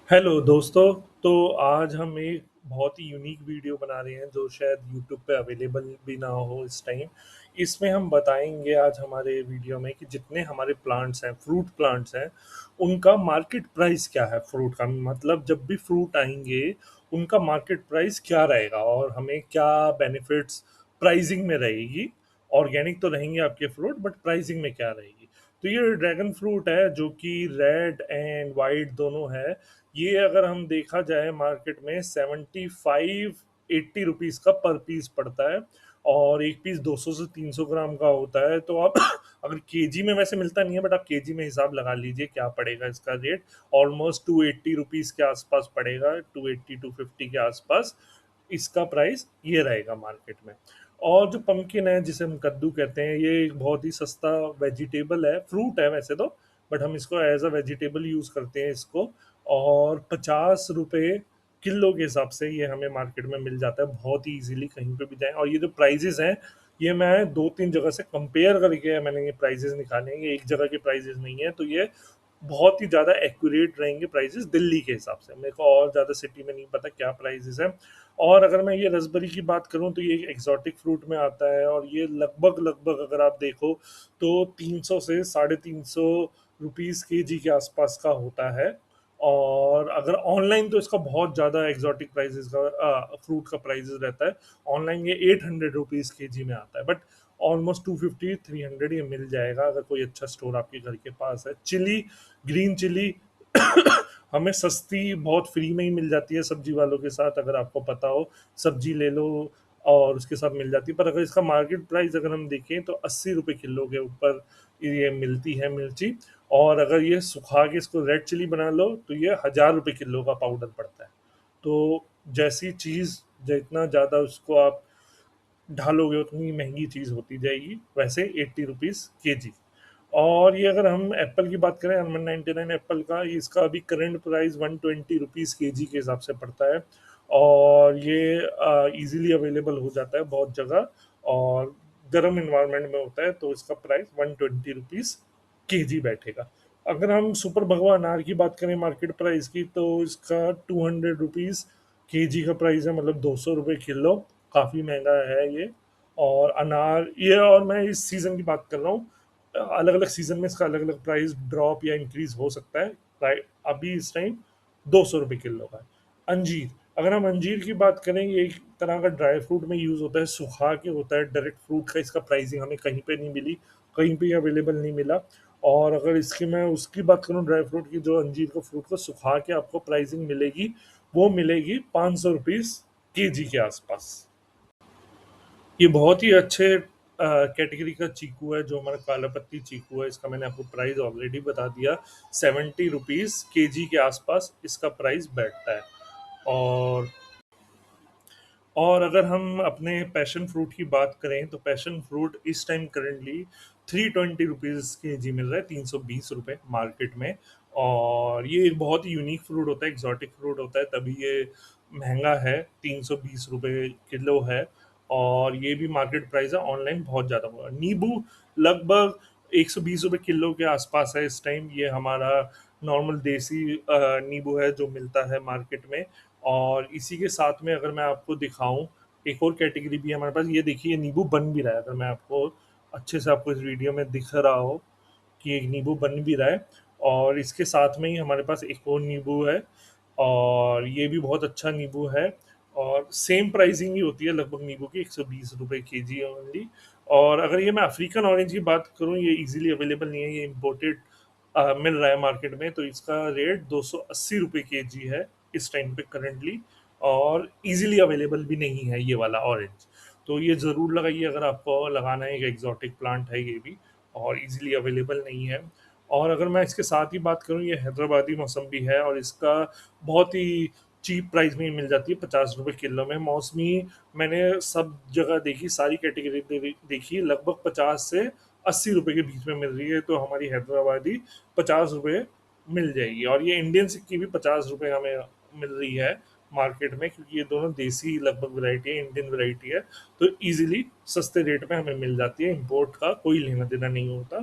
Hello दोस्तों। तो आज हम एक बहुत ही यूनिक वीडियो बना रहे हैं जो शायद यूट्यूब पे अवेलेबल भी ना हो इस टाइम। इसमें हम बताएंगे आज हमारे वीडियो में कि जितने हमारे प्लांट्स हैं, फ्रूट प्लांट्स हैं, उनका मार्केट प्राइस क्या है। फ्रूट का मतलब जब भी फ्रूट आएंगे उनका मार्केट प्राइस क्या रहेगा और हमें क्या बेनिफिट्स प्राइसिंग में रहेगी। ऑर्गेनिक तो रहेंगे आपके फ्रूट, बट प्राइसिंग में क्या रहेगी। तो ये ड्रैगन फ्रूट है जो कि रेड एंड वाइट दोनों है। ये अगर हम देखा जाए मार्केट में 75-80 रुपीज़ का पर पीस पड़ता है। और एक पीस 200 से 300 ग्राम का होता है। तो आप अगर केजी में वैसे मिलता नहीं है, बट आप केजी में हिसाब लगा लीजिए क्या पड़ेगा इसका रेट। ऑलमोस्ट 280 रुपीज़ के आसपास पड़ेगा, 280-250 के आसपास इसका प्राइस ये रहेगा मार्केट में। और जो पंपकिन है जिसे हम कद्दू कहते हैं, ये एक बहुत ही सस्ता वेजिटेबल है, फ्रूट है वैसे तो, बट हम इसको एज अ वेजिटेबल यूज़ करते हैं इसको। और 50 रुपये किलो के हिसाब से ये हमें मार्केट में मिल जाता है बहुत ही इजीली, कहीं पे भी जाएं। और ये जो प्राइजेस हैं, ये मैं दो तीन जगह से कंपेयर करके मैंने ये प्राइजेस निकाले हैं, ये एक जगह के प्राइजेस नहीं है। तो ये बहुत ही ज़्यादा एक्यूरेट रहेंगे प्राइजेस दिल्ली के हिसाब से। मेरे को और ज़्यादा सिटी में नहीं पता क्या प्राइजेस है। और अगर मैं ये रसबेरी की बात करूं तो ये एक एक्सोटिक फ्रूट में आता है, और ये लगभग लगभग अगर आप देखो तो 300 से 350 रुपीज़ के जी के आसपास का होता है। और अगर ऑनलाइन तो इसका बहुत ज़्यादा एग्जॉटिक प्राइसेस का फ्रूट का प्राइसेस रहता है। ऑनलाइन ये 800 रुपीज़ के जी में आता है, बट ऑलमोस्ट 250-300 ये मिल जाएगा अगर कोई अच्छा स्टोर आपके घर के पास है। चिली, ग्रीन चिली हमें सस्ती बहुत फ्री में ही मिल जाती है सब्जी वालों के साथ, अगर आपको पता हो। सब्जी ले लो और उसके साथ मिल जाती है। पर अगर इसका मार्केट प्राइस अगर हम देखें तो 80 रुपये किलो के ऊपर ये मिलती है मिर्ची। और अगर ये सुखा के इसको रेड चिली बना लो तो ये 1000 रुपये किलो का पाउडर पड़ता है। तो जैसी चीज़, जितना ज़्यादा उसको आप ढालोगे उतनी महंगी चीज़ होती जाएगी। वैसे 80 रुपीज़ के जी। और ये अगर हम एप्पल की बात करें, 199 एप्पल का, ये इसका अभी करंट प्राइस 120 रुपीज़ के जी के हिसाब से पड़ता है। और ये इजीली अवेलेबल हो जाता है बहुत जगह। और गर्म इन्वायरमेंट में होता है तो इसका प्राइस 120 रुपीज़ के जी बैठेगा। अगर हम सुपर भगवा अनार की बात करें मार्केट प्राइस की, तो इसका 200 रुपीज़ के जी का प्राइस है, मतलब 200 रुपये किलो। काफ़ी महंगा है ये। और अनार ये, और मैं इस सीज़न की बात कर रहा हूँ, अलग अलग सीज़न में इसका अलग अलग प्राइस ड्रॉप या इंक्रीज हो सकता है। अभी इस टाइम 200 रुपये किलो का है। अंजीर, अगर हम अंजीर की बात करें, ये एक तरह का ड्राई फ्रूट में यूज़ होता है, सुखा के होता है डायरेक्ट फ्रूट का। इसका प्राइसिंग हमें कहीं पे नहीं मिली, कहीं पे अवेलेबल नहीं मिला। और अगर इसकी मैं उसकी बात करूँ ड्राई फ्रूट की, जो अंजीर को फ्रूट को सुखा के आपको प्राइसिंग मिलेगी, वो मिलेगी 500 रुपीज़ के जी के आसपास। ये बहुत ही अच्छे कैटेगरी का चीकू है जो हमारा काला पत्ती चीकू है। इसका मैंने आपको प्राइस ऑलरेडी बता दिया। 70 रुपीज़ के जी के आसपास इसका प्राइस बैठता है। और और अगर हम अपने पैशन फ्रूट की बात करें तो पैशन फ्रूट इस टाइम करेंटली 320 रुपीज़ के जी मिल रहा है, 320 रुपये मार्केट में। और ये एक बहुत ही यूनिक फ्रूट होता है, एग्जॉटिक फ्रूट होता है, तभी ये महंगा है, 320 रुपये किलो है। और ये भी मार्केट प्राइस है, ऑनलाइन बहुत ज़्यादा होगा। नींबू लगभग 120 रुपये किलो के आसपास है इस टाइम। ये हमारा नॉर्मल देसी नींबू है जो मिलता है मार्केट में। और इसी के साथ में अगर मैं आपको दिखाऊं, एक और कैटेगरी भी है हमारे पास। ये देखिए, ये नींबू बन भी रहा है, अगर मैं आपको अच्छे से आपको इस वीडियो में दिख रहा हो कि एक नींबू बन भी रहा है। और इसके साथ में ही हमारे पास एक और नींबू है, और ये भी बहुत अच्छा नींबू है। और सेम प्राइसिंग ही होती है लगभग नींबू की, 120 रुपये के जी ओनली। और अगर ये मैं अफ्रीकन ऑरेंज की बात करूँ, ये इजीली अवेलेबल नहीं है, ये इम्पोर्टेड मिल रहा है मार्केट में। तो इसका रेट 280 रुपये के जी है इस टाइम पे करंटली। और इजीली अवेलेबल भी नहीं है ये वाला ऑरेंज। तो ये ज़रूर लगाइए अगर आपको लगाना है, एक एग्जॉटिक प्लांट है ये भी, और इजीली अवेलेबल नहीं है। और अगर मैं इसके साथ ही बात करूँ, ये हैदराबादी मौसम्बी है, और इसका बहुत ही चीप प्राइस में मिल जाती है, 50 रुपये किलो में। मौसमी मैंने सब जगह देखी, सारी कैटेगरी देखी, लगभग 50 से 80 रुपये के बीच में मिल रही है। तो हमारी हैदराबादी 50 रुपये मिल जाएगी। और ये इंडियन सिक्की भी 50 रुपये हमें मिल रही है मार्केट में, क्योंकि ये दोनों देसी लगभग वैरायटी है, इंडियन वैरायटी है। तो इजीली सस्ते रेट में हमें मिल जाती है, इंपोर्ट का कोई लेना देना नहीं होता।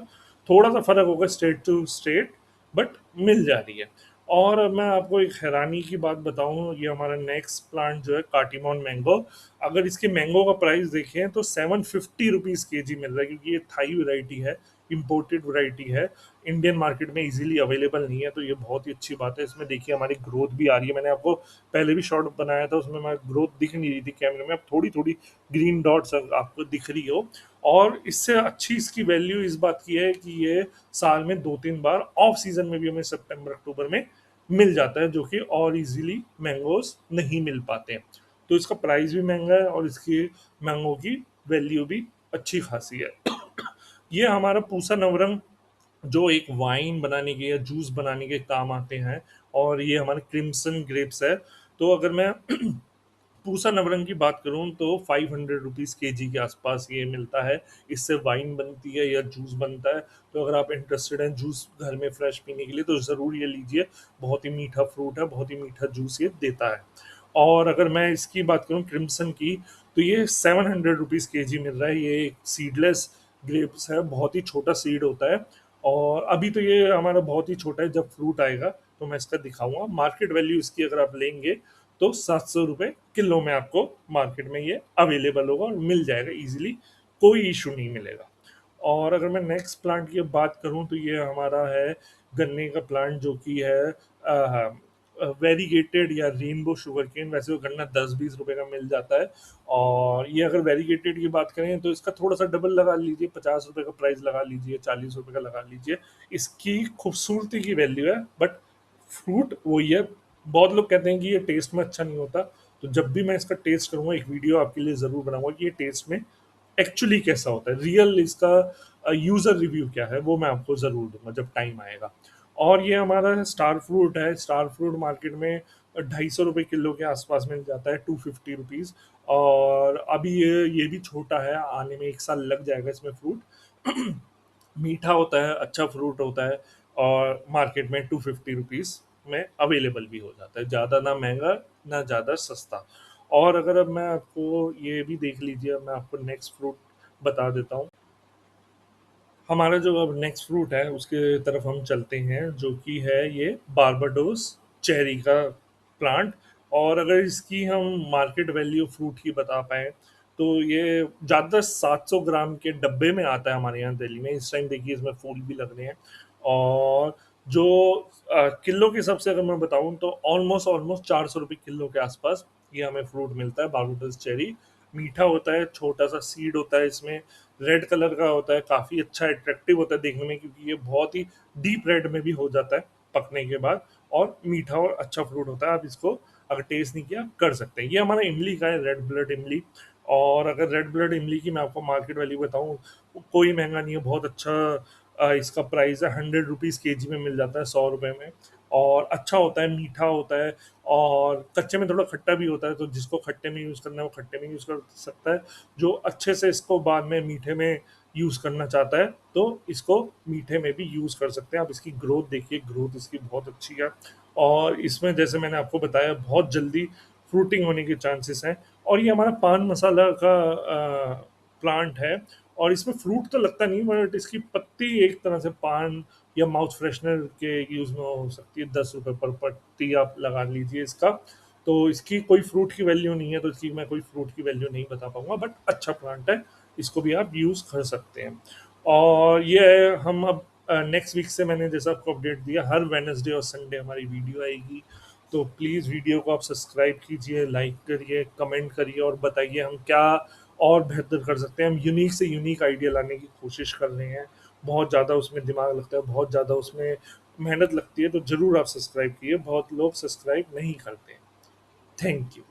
थोड़ा सा फर्क होगा स्टेट टू स्टेट, बट मिल जा रही है। और अब मैं आपको एक हैरानी की बात बताऊं, ये हमारा नेक्स्ट प्लांट जो है काटीमॉन मैंगो। अगर इसके मैंगो का प्राइस देखें तो 750 रुपीज़ के जी मिल रहा है, क्योंकि ये थाई वैरायटी है, इम्पोर्टेड वैरायटी है, इंडियन मार्केट में इजीली अवेलेबल नहीं है। तो ये बहुत ही अच्छी बात है। इसमें देखिए हमारी ग्रोथ भी आ रही है। मैंने आपको पहले भी शॉर्ट बनाया था, उसमें मैं ग्रोथ दिख नहीं रही थी कैमरे में, अब थोड़ी थोड़ी ग्रीन डॉट्स आपको दिख रही हो। और इससे अच्छी इसकी वैल्यू इस बात की है कि ये साल में 2-3 बार ऑफ सीजन में भी हमें सितंबर अक्टूबर में मिल जाता है, जो कि और इजीली मैंगोज नहीं मिल पाते हैं। तो इसका प्राइस भी महंगा है और इसकी मैंगो की वैल्यू भी अच्छी खासी है। ये हमारा पूसा नवरंग जो एक वाइन बनाने के या जूस बनाने के काम आते हैं, और ये हमारे क्रिम्सन ग्रेप्स है। तो अगर मैं पूसा नवरंग की बात करूं तो 500 रुपीज़ के जी के आसपास ये मिलता है। इससे वाइन बनती है या जूस बनता है। तो अगर आप इंटरेस्टेड हैं जूस घर में फ्रेश पीने के लिए तो ज़रूर ये लीजिए। बहुत ही मीठा फ्रूट है, बहुत ही मीठा जूस ये देता है। और अगर मैं इसकी बात करूं क्रिम्सन की, तो ये 700 रुपीज़ के जी मिल रहा है। ये एक सीडलेस ग्रेप्स है, बहुत ही छोटा सीड होता है। और अभी तो ये हमारा बहुत ही छोटा है, जब फ्रूट आएगा तो मैं इसका दिखाऊंगा। मार्केट वैल्यू इसकी अगर आप लेंगे तो 700 रुपये किलो में आपको मार्केट में ये अवेलेबल होगा और मिल जाएगा इजीली, कोई इशू नहीं मिलेगा। और अगर मैं नेक्स्ट प्लांट की बात करूं तो ये हमारा है गन्ने का प्लांट, जो कि है वेरीगेटेड या रेनबो शुगर केन। वैसे वो गन्ना 10-20 रुपए का मिल जाता है। और ये अगर वेरीगेटेड की बात करें तो इसका थोड़ा सा डबल लगा लीजिए, 50 रुपए का प्राइस लगा लीजिए, 40 रुपए का लगा लीजिए। इसकी खूबसूरती की वैल्यू है, बट फ्रूट वही है। बहुत लोग कहते हैं कि ये टेस्ट में अच्छा नहीं होता। तो जब भी मैं इसका टेस्ट करूंगा एक वीडियो आपके लिए ज़रूर बनाऊंगा कि ये टेस्ट में एक्चुअली कैसा होता है, रियल इसका यूज़र रिव्यू क्या है, वो मैं आपको ज़रूर दूंगा जब टाइम आएगा। और ये हमारा स्टार फ्रूट है। स्टार फ्रूट मार्केट में 250 रुपये किलो के आसपास मिल जाता है, 250 रुपीज़। और अभी ये भी छोटा है, आने में 1 साल लग जाएगा इसमें फ्रूट। मीठा होता है, अच्छा फ्रूट होता है। और मार्केट में 250 रुपीज़ में अवेलेबल भी हो जाता है, ज़्यादा ना महंगा ना ज़्यादा सस्ता। और अगर अब मैं आपको ये भी देख लीजिए, अब मैं आपको नेक्स्ट फ्रूट बता देता हूँ। हमारा जो अब नेक्स्ट फ्रूट है उसके तरफ हम चलते हैं, जो कि है ये बारबाडोस चेरी का प्लांट। और अगर इसकी हम मार्केट वैल्यू फ्रूट की बता पाएँ तो ये ज़्यादातर 700 ग्राम के डब्बे में आता है हमारे यहाँ दिल्ली में। इस टाइम देखिए इसमें फूल भी लग रहे हैं। और जो किलो के हिसाब से अगर मैं बताऊँ तो ऑलमोस्ट ऑलमोस्ट 400 रुपये किलो के आसपास ये हमें फ्रूट मिलता है बारबाडोस चेरी। मीठा होता है, छोटा सा सीड होता है इसमें, रेड कलर का होता है, काफ़ी अच्छा अट्रैक्टिव होता है देखने में, क्योंकि ये बहुत ही डीप रेड में भी हो जाता है पकने के बाद। और मीठा और अच्छा फ्रूट होता है। आप इसको अगर टेस्ट नहीं किया कर सकते हैं। ये हमारा इमली का है, रेड ब्लड इमली। और अगर रेड ब्लड इमली की मैं आपको मार्केट वैल्यू बताऊँ, कोई महंगा नहीं है, बहुत अच्छा। इसका प्राइस है 100 रुपीज़ के जी में मिल जाता है, 100 रुपये में। और अच्छा होता है, मीठा होता है। और कच्चे में थोड़ा खट्टा भी होता है, तो जिसको खट्टे में यूज़ करना है वो खट्टे में यूज़ कर सकता है। जो अच्छे से इसको बाद में मीठे में यूज़ करना चाहता है तो इसको मीठे में भी यूज़ कर सकते हैं। आप इसकी ग्रोथ देखिए, ग्रोथ इसकी बहुत अच्छी है। और इसमें जैसे मैंने आपको बताया बहुत जल्दी फ्रूटिंग होने के चांसेस हैं। और ये हमारा पान मसाला का प्लांट है। और इसमें फ्रूट तो लगता नहीं, बट इसकी पत्ती एक तरह से पान या माउथ फ्रेशनर के यूज़ में हो सकती है। 10 रुपये पर पत्ती आप लगा लीजिए इसका। तो इसकी कोई फ्रूट की वैल्यू नहीं है, तो इसकी मैं कोई फ्रूट की वैल्यू नहीं बता पाऊंगा, बट अच्छा प्लांट है, इसको भी आप यूज़ कर सकते हैं। और ये है, हम अब नेक्स्ट वीक से मैंने जैसा आपको अपडेट दिया, हर वेनसडे और संडे हमारी वीडियो आएगी। तो प्लीज़ वीडियो को आप सब्सक्राइब कीजिए, लाइक करिए, कमेंट करिए और बताइए हम क्या और बेहतर कर सकते हैं। हम यूनिक से यूनिक आइडिया लाने की कोशिश कर रहे हैं। बहुत ज़्यादा उसमें दिमाग लगता है, बहुत ज़्यादा उसमें मेहनत लगती है। तो ज़रूर आप सब्सक्राइब कीजिए, बहुत लोग सब्सक्राइब नहीं करते हैं। Thank you.